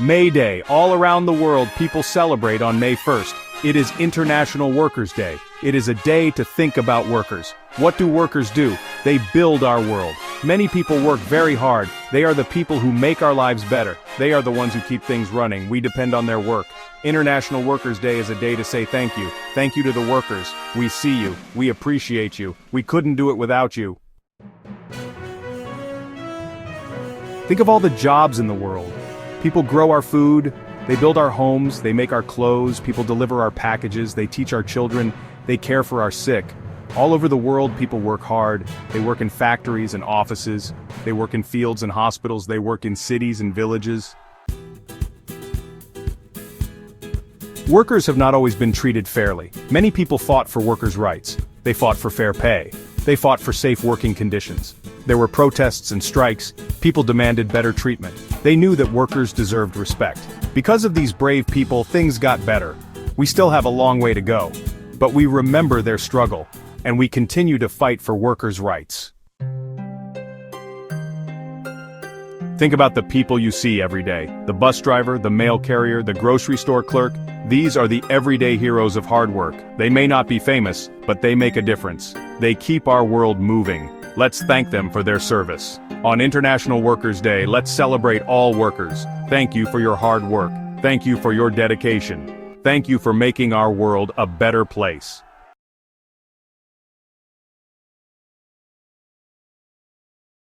May Day. All around the world, people celebrate on May 1st. It is International Workers' Day. It is a day to think about workers. What do workers do? They build our world. Many people work very hard. They are the people who make our lives better. They are the ones who keep things running. We depend on their work. International Workers' Day is a day to say thank you. Thank you to the workers. We see you. We appreciate you. We couldn't do it without you. Think of all the jobs in the world. People grow our food. They build our homes. They make our clothes. People deliver our packages. They teach our children. They care for our sick. All over the world, people work hard. They work in factories and offices. They work in fields and hospitals. They work in cities and villages. Workers have not always been treated fairly. Many people fought for workers' rights. They fought for fair pay. They fought for safe working conditions. There were protests and strikes. People demanded better treatment. They knew that workers deserved respect. Because of these brave people, things got better. We still have a long way to go. But we remember their struggle, and we continue to fight for workers' rights. Think about the people you see every day. The bus driver, the mail carrier, the grocery store clerk. These are the everyday heroes of hard work. They may not be famous, but they make a difference. They keep our world moving. Let's thank them for their service. On International Workers' Day, let's celebrate all workers. Thank you for your hard work. Thank you for your dedication. Thank you for making our world a better place.